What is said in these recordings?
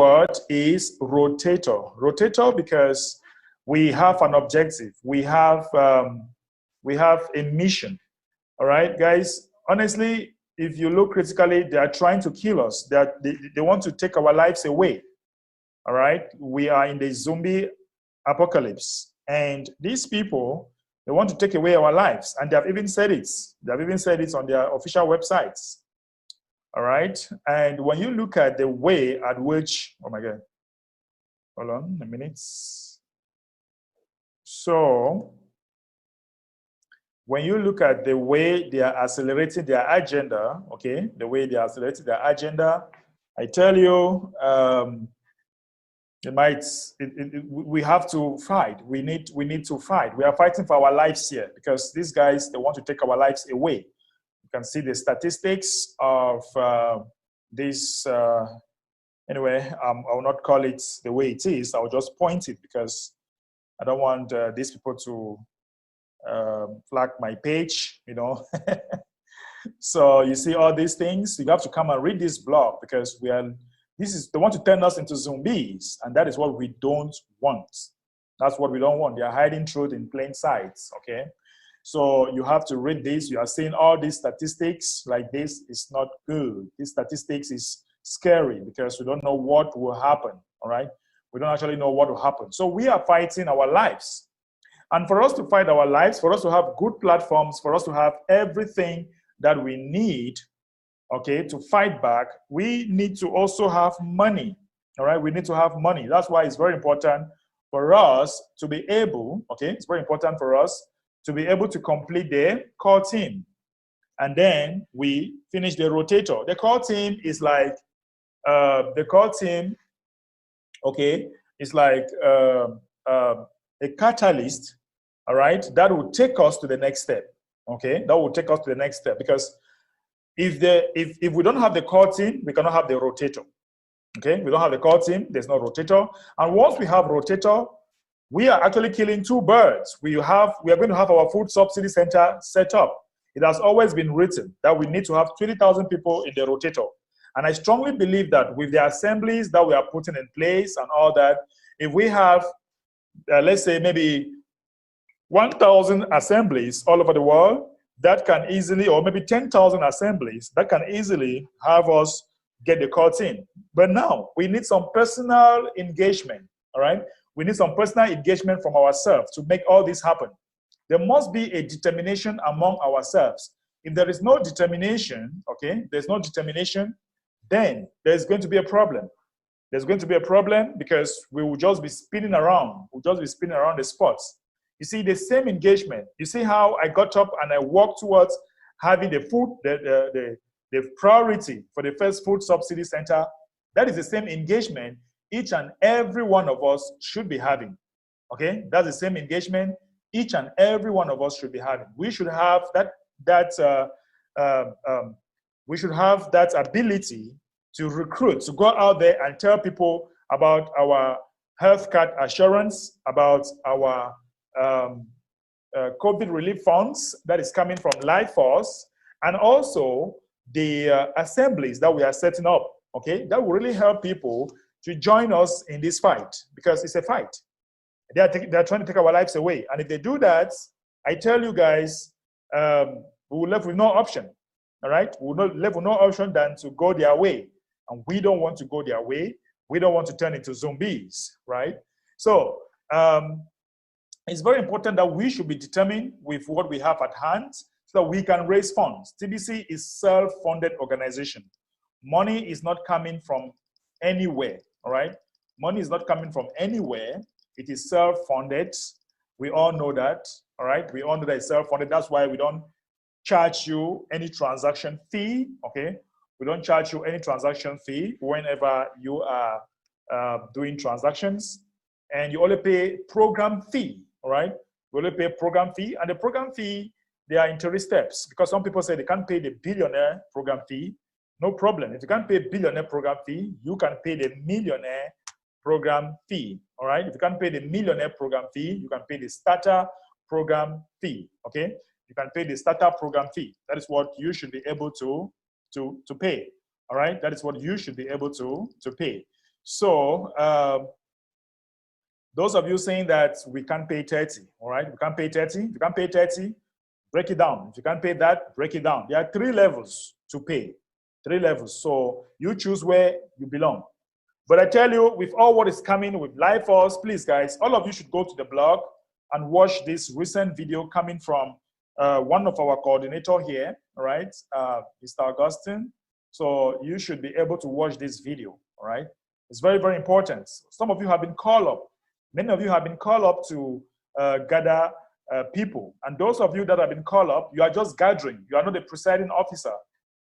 word is rotator. Rotator because we have an objective. We have a mission. All right, guys. Honestly, if you look critically, they are trying to kill us. They want to take our lives away. All right, we are in the zombie apocalypse, and these people, they want to take away our lives, and they have even said it. They have even said it on their official websites. All right, and when you look at the way at which, oh my God, hold on a minute. So when you look at the way they are accelerating their agenda, okay, the way they are accelerating their agenda, I tell you, we have to fight. We need to fight. We are fighting for our lives here because these guys, they want to take our lives away. You can see the statistics of this. Anyway, I will not call it the way it is. I will just point it because I don't want these people to flag my page, you know. So you see all these things. You have to come and read this blog because they want to turn us into zombies, and that is what we don't want. That's what we don't want. They are hiding truth in plain sight, okay? So you have to read this. You are seeing all these statistics like this is not good. These statistics is scary because we don't know what will happen, all right? We don't actually know what will happen. So we are fighting our lives. And for us to fight our lives, for us to have good platforms, for us to have everything that we need, okay, to fight back, we need to also have money, all right? We need to have money. That's why it's very important for us to be able, okay, it's very important for us to be able to complete the core team. And then we finish the rotator. The core team is like, okay, is like a catalyst, all right, that will take us to the next step, okay? That will take us to the next step because if we don't have the core team, we cannot have the rotator. Okay, we don't have the core team, there's no rotator. And once we have rotator, we are actually killing two birds. We are going to have our food subsidy center set up. It has always been written that we need to have 20,000 people in the rotator. And I strongly believe that with the assemblies that we are putting in place and all that, if we have, let's say maybe 1,000 assemblies all over the world, that can easily, or maybe 10,000 assemblies, that can easily have us get the core team. But now we need some personal engagement, all right? We need some personal engagement from ourselves to make all this happen. There must be a determination among ourselves. If there is no determination, okay, there's no determination, then there's going to be a problem. There's going to be a problem because we will just be spinning around. We'll just be spinning around the spots. You see, the same engagement. You see how I got up and I walked towards having the food, the priority for the first food subsidy center. That is the same engagement each and every one of us should be having. Okay, that's the same engagement each and every one of us should be having. We should have we should have that ability to recruit, to go out there and tell people about our health card assurance, about our COVID relief funds that is coming from Life Force, and also the assemblies that we are setting up, okay? That will really help people to join us in this fight because it's a fight. They are trying to take our lives away. And if they do that, I tell you guys, we will left with no option, all right? We will left with no option than to go their way. And we don't want to go their way. We don't want to turn into zombies, right? So it's very important that we should be determined with what we have at hand so that we can raise funds. TBC is self-funded organization. Money is not coming from anywhere, all right? Money is not coming from anywhere. It is self-funded. We all know that, all right? We all know that it's self-funded. That's why we don't charge you any transaction fee, okay? We don't charge you any transaction fee whenever you are doing transactions. And you only pay program fee, all right? You only pay program fee. And the program fee, there are in 3 steps because some people say they can't pay the billionaire program fee. No problem. If you can't pay billionaire program fee, you can pay the millionaire program fee, all right? If you can't pay the millionaire program fee, you can pay the starter program fee, okay? You can pay the starter program fee. That is what you should be able to pay, all right? That is what you should be able to pay. So those of you saying that we can't pay 30, all right? We can't pay 30. If you can't pay 30, break it down. If you can't pay that, break it down. There are 3 levels to pay. 3 levels. So you choose where you belong. But I tell you, with all what is coming with Life Force, please, guys, all of you should go to the blog and watch this recent video coming from one of our coordinator here, all right, Mr. Augustine. So you should be able to watch this video, all right? It's very, very important. Some of you have been called up. Many of you have been called up to gather people. And those of you that have been called up, you are just gathering. You are not the presiding officer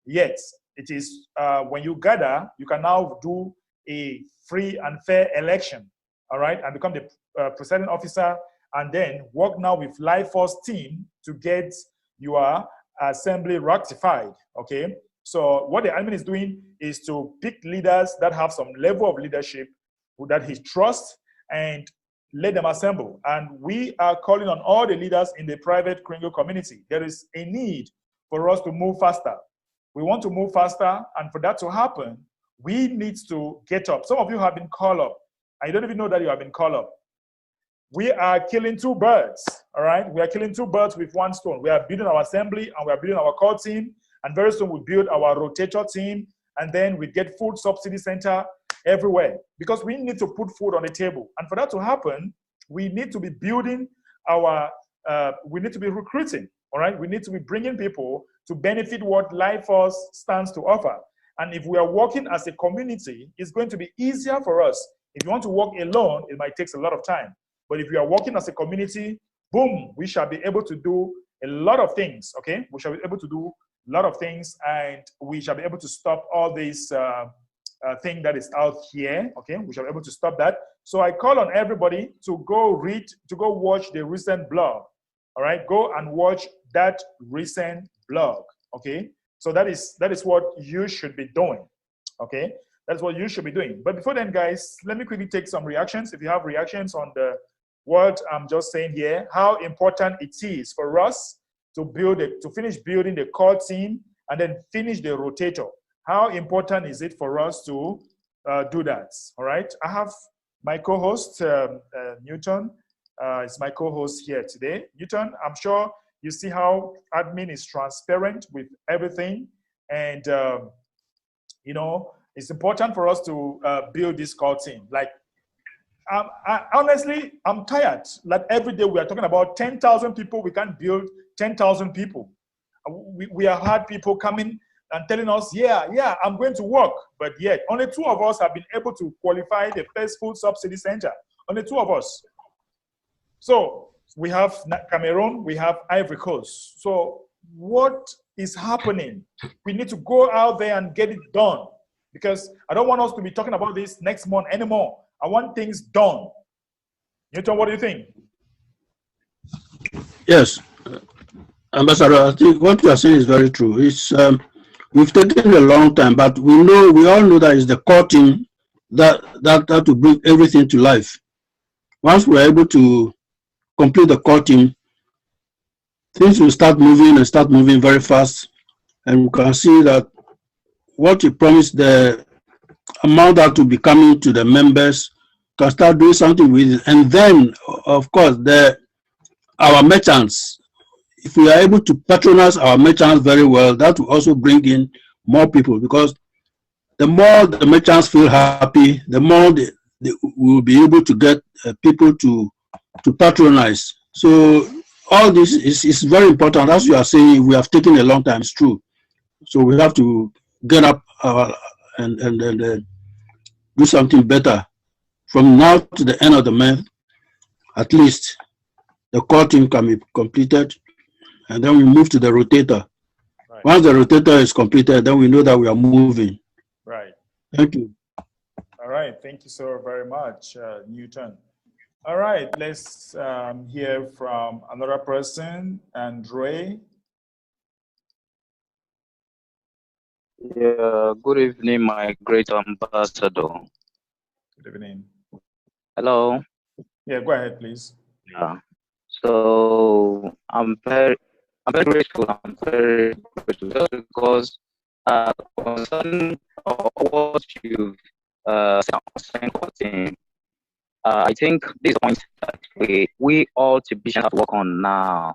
yet. It is when you gather, you can now do a free and fair election, all right, and become the presiding officer, and then work now with Life Force team to get your assembly ratified, okay? So what the admin is doing is to pick leaders that have some level of leadership that he trusts and let them assemble. And we are calling on all the leaders in the private Kringle community. There is a need for us to move faster. We want to move faster, and for that to happen, we need to get up. Some of you have been called up. I don't even know that you have been called up. We are killing 2 birds, all right? We are killing 2 birds with 1 stone. We are building our assembly, and we are building our core team, and very soon we'll build our Rotator team, and then we get food subsidy center everywhere, because we need to put food on the table. And for that to happen, we need to be building our, we need to be recruiting, all right? We need to be bringing people to benefit what Life Force stands to offer. And if we are working as a community, it's going to be easier for us. If you want to work alone, it might take a lot of time. But if we are working as a community, boom, we shall be able to do a lot of things, okay? We shall be able to do a lot of things, and we shall be able to stop all this thing that is out here, okay? We shall be able to stop that. So I call on everybody to go read, to go watch the recent blog, all right? Go and watch that recent blog, okay? So that is what you should be doing, okay? That's what you should be doing. But before then, guys, let me quickly take some reactions. If you have reactions on the what I'm just saying here, how important it is for us to build it, to finish building the core team and then finish the rotator. How important is it for us to do that? All right. I have my co-host Newton. Is my co-host here today. Newton, I'm sure you see how admin is transparent with everything, and you know, it's important for us to build this core team. Like, honestly, I'm tired. Like every day we are talking about 10,000 people. We can't build 10,000 people. We have had people coming and telling us, yeah, I'm going to work. But yet, only 2 of us have been able to qualify the first food subsidy center. Only 2 of us. So we have Cameroon, we have Ivory Coast. So what is happening? We need to go out there and get it done, because I don't want us to be talking about this next month anymore. I want things done. Newton, what do you think? Yes, Ambassador, I think what you are saying is very true. It's we've taken a long time, but we all know that it's the core team that will bring everything to life. Once we're able to complete the core team, things will start moving very fast, and we can see that what you promised, the amount that will be coming to the members, can start doing something with it. And then, of course, our merchants, if we are able to patronize our merchants very well, that will also bring in more people, because the more the merchants feel happy, the more they will be able to get people to patronize. So all this is very important. As you are saying, we have taken a long time, it's true. So we have to get up and do something better. From now to the end of the month, at least the core team can be completed, and then we move to the rotator. Right. Once the rotator is completed, then we know that we are moving. Right. Thank you. All right. Thank you so very much, Newton. All right. Let's hear from another person, Andre. Yeah, good evening, my great ambassador. Good evening. Hello. Yeah, go ahead, please. Yeah. So I'm very grateful. I'm very grateful just because concerning what you've I think this point that we all Tibetians have to work on now,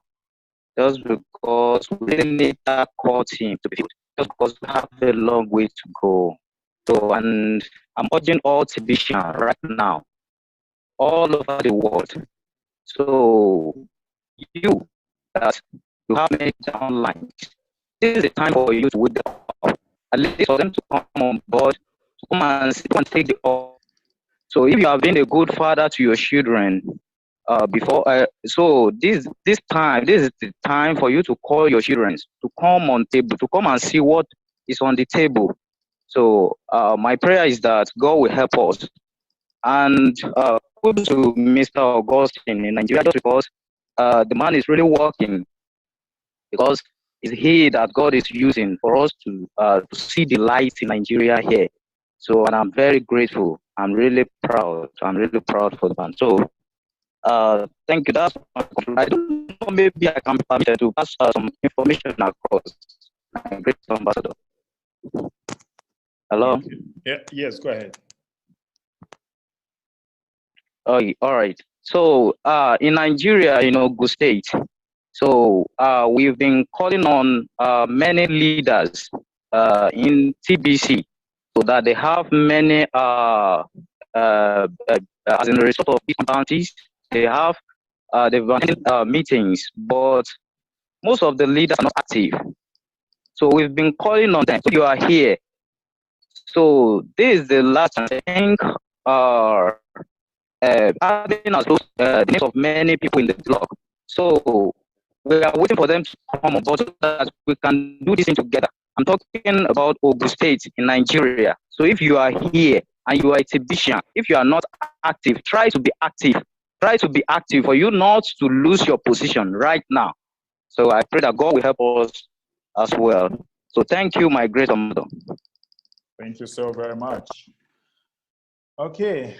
just because we really need that core team to be filled, just because we have a long way to go. So, and I'm urging all Tibetians right now, all over the world. So, you that you have many downlines, this is the time for you to wake up. At least for them to come on board, to come and sit and take the up. So if you have been a good father to your children so this is the time for you to call your children to come on table, to come and see what is on the table. So my prayer is that God will help us. And good to Mr. Augustine in Nigeria, just because the man is really working, because it's he that God is using for us to see the light in Nigeria here. So, and I'm very grateful. I'm really proud. I'm really proud for the man. So, thank you. That's I don't know. Maybe I can permit to pass some information across. My great ambassador. Hello. Okay. Yeah. Yes. Go ahead. Oh, all right. So, in Nigeria, Ogun State. So, we've been calling on many leaders in TBC, so that they have many, as in the result of these bounties, they've been meetings, but most of the leaders are not active. So we've been calling on them. So you are here. So this is the last time. I think having as those the names of many people in the blog. So we are waiting for them to come on board so that we can do this thing together. I'm talking about Ogun State in Nigeria. So if you are here and you are a Tibetian, if you are not active, try to be active. Try to be active for you not to lose your position right now. So I pray that God will help us as well. So thank you, my great ambassador. Thank you so very much. Okay.